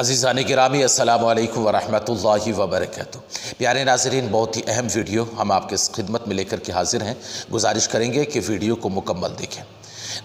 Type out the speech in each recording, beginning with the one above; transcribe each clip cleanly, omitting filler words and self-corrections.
अज़ीज़ान गिरामी अस्सलामु अलैकुम वरहमतुल्लाहि वबरकातुहू। प्यारे नाज़रीन, बहुत ही अहम वीडियो हम आपके खिदमत में लेकर के हाज़िर हैं। गुजारिश करेंगे कि वीडियो को मुकम्मल देखें।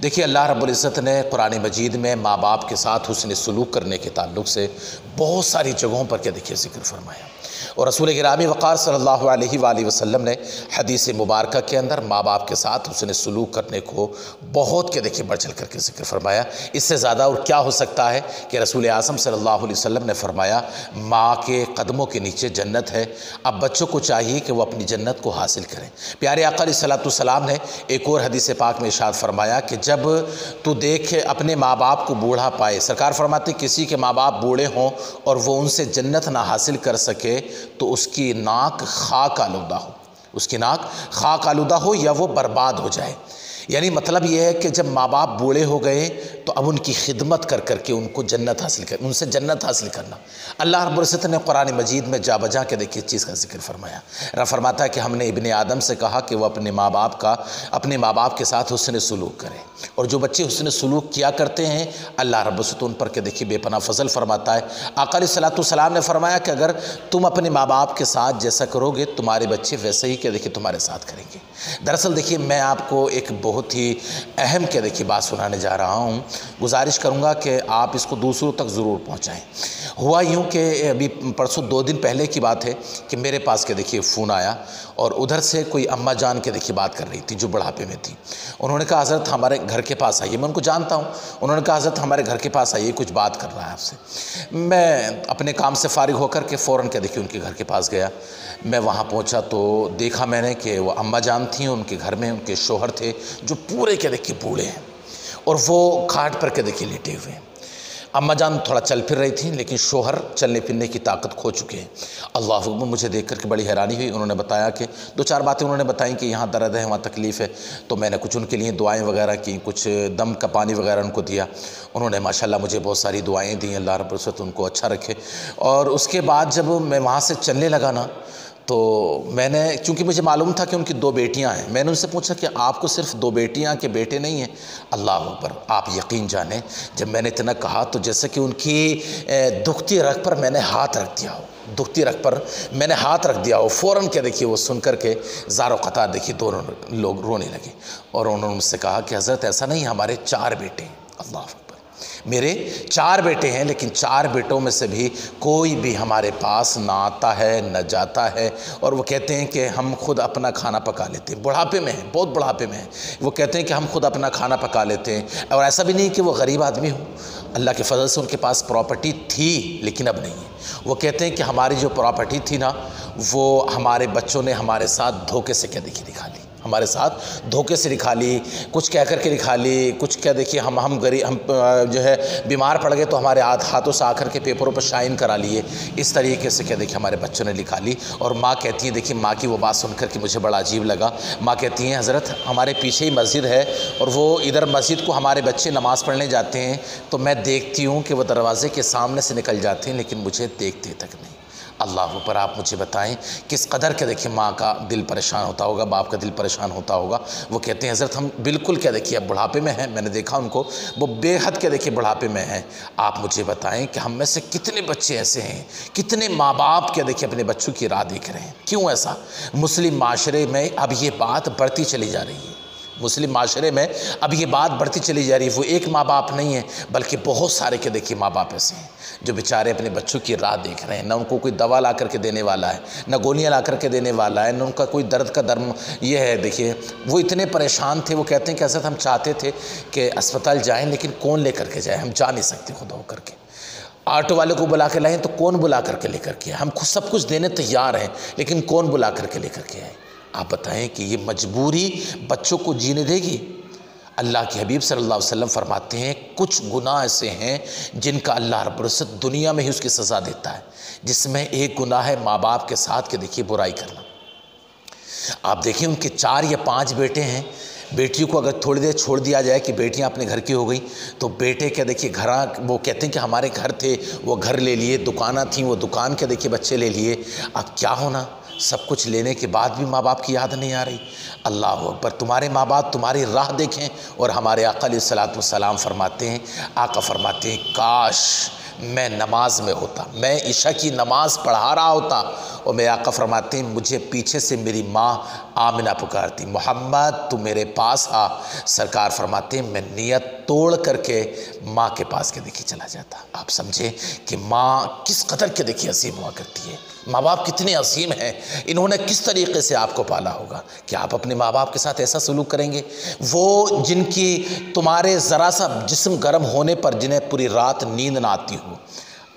देखिए, अल्लाह रब्बुल इज़्ज़त ने कुरान मजीद में माँ बाप के साथ हुस्न सलूक करने के ताल्लुक़ से बहुत सारी जगहों पर क्या देखिए ज़िक्र फरमाया, और रसूल गिरामी वक़ार सल्लल्लाहु अलैहि वसल्लम ने हदीस मुबारक के अंदर माँ बाप के साथ हुस्न सलूक करने को बहुत क्या देखिए बढ़ चढ़ करके ज़िक्र फरमाया। इससे ज़्यादा और क्या हो सकता है कि रसूल आज़म सल्लल्लाहु अलैहि वसल्लम ने फरमाया, माँ के कदमों के नीचे जन्नत है। अब बच्चों को चाहिए कि वो अपनी जन्नत को हासिल करें। प्यारे आका अलैहिस्सलातु वस्सलाम ने एक और हदीस पाक में इरशाद फरमाया कि जब तू देखे अपने माँ बाप को बूढ़ा पाए, सरकार फरमाते किसी के माँ बाप बूढ़े हों और वो उनसे जन्नत ना हासिल कर सके तो उसकी नाक खाक आलूदा हो, उसकी नाक खाक आलूदा हो या वो बर्बाद हो जाए। यानी मतलब ये है कि जब माँ बाप बूढ़े हो गए तो अब उनकी खिदमत कर करके उनको जन्नत हासिल कर, उनसे जन्नत हासिल करना। अल्लाह रब्बुल इज़्ज़त ने कुरान मजीद में जा बजा के देखिए इस चीज़ का जिक्र फरमाया। फरमाता है कि हमने इब्ने आदम से कहा कि वह अपने माँ बाप के साथ हुस्न सलूक करें, और जो बच्चे हुस्न सलूक किया करते हैं अल्लाह रब्बुल इज़्ज़त उन पर के देखिए बेपनाह फजल फरमाता है। आका अलैहिस्सलातु वस्सलाम ने फरमाया कि अगर तुम अपने माँ बाप के साथ जैसा करोगे तुम्हारे बच्चे वैसे ही क्या देखिए तुम्हारे साथ करेंगे। दरअसल देखिए, मैं आपको एक बहुत ही अहम क्या देखिए बात सुनाने जा रहा हूँ। गुजारिश करूँगा कि आप इसको दूसरों तक ज़रूर पहुँचाएँ। हुआ यूँ कि अभी परसों 2 दिन पहले की बात है कि मेरे पास के देखिए फ़ोन आया, और उधर से कोई अम्मा जान के देखिए बात कर रही थी जो बुढ़ापे में थी। उन्होंने कहा हज़रत हमारे घर के पास आइए। मैं उनको जानता हूँ। उन्होंने कहा हज़रत हमारे घर के पास आइए, कुछ बात कर रहा है आपसे। मैं अपने काम से फ़ारिग होकर के फ़ौरन क्या देखिए उनके घर के पास गया। मैं वहाँ पहुँचा तो देखा मैंने कि वो अम्मा जान थी, उनके घर में उनके शोहर थे जो पूरे क्या देखिए बूढ़े हैं, और वो खाट पर के देखिए लेटे हुए हैं। अम्मा जान थोड़ा चल फिर रही थी, लेकिन शोहर चलने फिरने की ताकत खो चुके हैं। अल्लाह अकबर, मुझे देख करके बड़ी हैरानी हुई। उन्होंने बताया कि 2-4 बातें उन्होंने बताई कि यहाँ दर्द है, वहाँ तकलीफ़ है। तो मैंने कुछ उनके लिए दुआएं वगैरह की, कुछ दम का पानी वगैरह उनको दिया। उन्होंने माशाल्लाह मुझे बहुत सारी दुआएँ दी। अल्लाह रब्बुल इज़्ज़त उनको अच्छा रखे। और उसके बाद जब मैं वहाँ से चलने लगा ना, तो मैंने, चूँकि मुझे मालूम था कि उनकी 2 बेटियां हैं, मैंने उनसे पूछा कि आपको सिर्फ 2 बेटियां के बेटे नहीं हैं? अल्लाह अकबर, आप यकीन जाने जब मैंने इतना कहा तो जैसे कि उनकी दुखती रग पर मैंने हाथ रख दिया हो, दुखती रग पर मैंने हाथ रख दिया हो। फ़ौरन क्या देखिए वो सुन कर के ज़ारो क़तार देखिए दोनों लोग रोने लगे, और उन्होंने मुझसे कहा कि हज़रत ऐसा नहीं, हमारे 4 बेटे हैं। अल्लाह अकबर, मेरे 4 बेटे हैं, लेकिन 4 बेटों में से भी कोई भी हमारे पास ना आता है न जाता है। और वो कहते हैं कि हम खुद अपना खाना पका लेते हैं। बुढ़ापे में हैं, बहुत बुढ़ापे में हैं। वो कहते हैं कि हम खुद अपना खाना पका लेते हैं। और ऐसा भी नहीं कि वो गरीब आदमी हो, अल्लाह के फजल से उनके पास प्रॉपर्टी थी, लेकिन अब नहीं है। वो कहते हैं कि हमारी जो प्रॉपर्टी थी ना, वो हमारे बच्चों ने हमारे साथ धोखे से क्या देखिए दिखा ली, हमारे साथ धोखे से दिखा ली, कुछ कह कर के दिखा ली, कुछ क्या देखिए हम गरीब, हम जो है बीमार पड़ गए तो हमारे हाथों से आकर के पेपरों पर साइन करा लिए। इस तरीके से क्या देखिए हमारे बच्चों ने लिखा ली। और माँ कहती है, देखिए माँ की वो बात सुनकर के मुझे बड़ा अजीब लगा। माँ कहती हैं, हज़रत हमारे पीछे ही मस्जिद है, और वो इधर मस्जिद को हमारे बच्चे नमाज़ पढ़ने जाते हैं तो मैं देखती हूँ कि वो दरवाज़े के सामने से निकल जाते हैं, लेकिन मुझे देखते तक नहीं। अल्लाह पर, आप मुझे बताएं किस कदर के देखिए माँ का दिल परेशान होता होगा, बाप का दिल परेशान होता होगा। वो कहते हैं हज़रत हम बिल्कुल क्या देखिए अब बुढ़ापे में हैं, मैंने देखा उनको, वो बेहद क्या देखिए बुढ़ापे में हैं। आप मुझे बताएं कि हम में से कितने बच्चे ऐसे हैं, कितने माँ बाप क्या देखिए अपने बच्चों की राह देख रहे हैं। क्यों ऐसा? मुस्लिम माशरे में अब ये बात बढ़ती चली जा रही है। मुस्लिम माशरे में अब ये बात बढ़ती चली जा रही है। वो एक माँ बाप नहीं है, बल्कि बहुत सारे के देखिए माँ बाप ऐसे हैं जो बेचारे अपने बच्चों की राह देख रहे हैं। न उनको कोई दवा ला करके देने वाला है, न गोलियाँ ला करके देने वाला है, न उनका कोई दर्द का दर्म ये है। देखिए वो इतने परेशान थे, वो कहते हैं कि ऐसा हम चाहते थे कि अस्पताल जाएँ, लेकिन कौन ले करके जाए, हम जा नहीं सकते खुद हो करके। ऑटो वाले को बुला के लाएँ तो कौन बुला करके लेकर के आए? हम खुद सब कुछ देने तैयार हैं, लेकिन कौन बुला करके लेकर के आए? आप बताएं कि ये मजबूरी बच्चों को जीने देगी? अल्लाह के हबीब सल्लल्लाहु अलैहि वसल्लम फरमाते हैं, कुछ गुनाह ऐसे हैं जिनका अल्लाह रब्बुल इज़्ज़त दुनिया में ही उसकी सज़ा देता है, जिसमें एक गुनाह है माँ बाप के साथ के देखिए बुराई करना। आप देखिए उनके 4 या 5 बेटे हैं। बेटियों को अगर थोड़ी देर छोड़ दिया जाए कि बेटियां अपने घर की हो गई, तो बेटे क्या देखिए वो कहते हैं कि हमारे घर थे, वो घर ले लिए, दुकाना थी, वो दुकान के देखिए बच्चे ले लिए। अब क्या होना, सब कुछ लेने के बाद भी माँ बाप की याद नहीं आ रही। अल्लाह अकबर, तुम्हारे माँ बाप तुम्हारी राह देखें। और हमारे आका अलैहिस्सलातु वस्सलाम फरमाते हैं, आका फरमाते हैं, काश मैं नमाज में होता, मैं इशा की नमाज पढ़ा रहा होता और मेरे आका फरमाते हैं मुझे पीछे से मेरी माँ आमिना पुकारती, मोहम्मद तू मेरे पास आ। सरकार फरमाते हैं मैं नियत तोड़ करके माँ के पास के देखिए चला जाता। आप समझे कि माँ किस कदर के देखिए असीम हुआ करती है, माँ बाप कितने असीम हैं, इन्होंने किस तरीके से आपको पाला होगा कि आप अपने माँ बाप के साथ ऐसा सलूक करेंगे। वो जिनकी तुम्हारे ज़रा सा जिस्म गर्म होने पर जिन्हें पूरी रात नींद ना आती हो,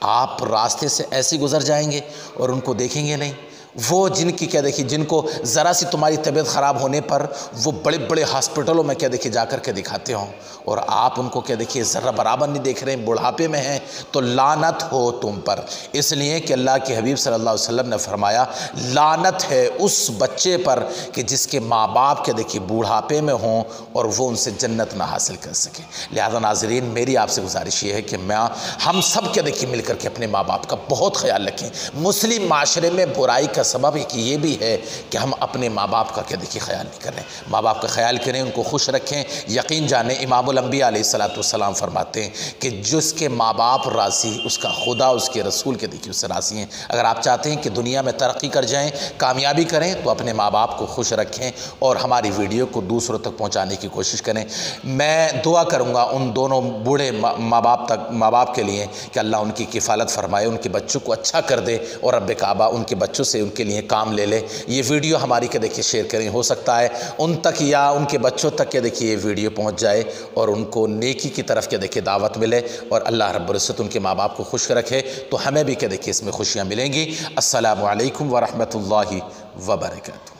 आप रास्ते से ऐसे गुजर जाएंगे और उनको देखेंगे नहीं। वो जिनकी क्या देखिए, जिनको ज़रा सी तुम्हारी तबीयत ख़राब होने पर वो बड़े बड़े हॉस्पिटलों में क्या देखिए जाकर के दिखाते हों और आप उनको क्या देखिए ज़रा बराबर नहीं देख रहे हैं, बुढ़ापे में हैं, तो लानत हो तुम पर। इसलिए कि अल्लाह के हबीब सल्लल्लाहु अलैहि वसल्लम ने फरमाया लानत है उस बच्चे पर कि जिसके माँ बाप क्या देखिए बुढ़ापे में हों और वो उनसे जन्नत ना हासिल कर सके। लिहाजा नाज़रीन मेरी आपसे गुजारिश ये है कि हम सब क्या देखिए मिल करके अपने माँ बाप का बहुत ख्याल रखें। मुस्लिम माशरे में बुराई का सबब एक ये भी है कि हम अपने माँ बाप का क्या देखिए ख्याल नहीं कर रहे हैं। माँ बाप का ख्याल करें, उनको खुश रखें। यकीन जाने इमामुल अंबिया अलैहिस्सलाम फरमाते हैं कि जिसके माँ बाप राज़ी उसका खुदा उसके रसूल के देखिए उससे राज़ी हैं। अगर आप चाहते हैं कि दुनिया में तरक्की कर जाएँ, कामयाबी करें, तो अपने माँ बाप को खुश रखें और हमारी वीडियो को दूसरों तक पहुँचाने की कोशिश करें। मैं दुआ करूँगा उन दोनों बूढ़े माँ बाप के लिए कि अल्लाह उनकी किफ़ालत फरमाए, उनके बच्चों को अच्छा कर दे और रब काबा उनके बच्चों से उनके लिए काम ले ले। ये वीडियो हमारी के देखिए शेयर करें, हो सकता है उन तक या उनके बच्चों तक के देखिए ये वीडियो पहुंच जाए और उनको नेकी की तरफ के देखिए दावत मिले और अल्लाह रब्बुल इज़्ज़त उनके माँ बाप को खुश रखे, तो हमें भी क्या देखिए इसमें खुशियाँ मिलेंगी। अस्सलामु अलैकुम व रहमतुल्लाहि व बरकातहू।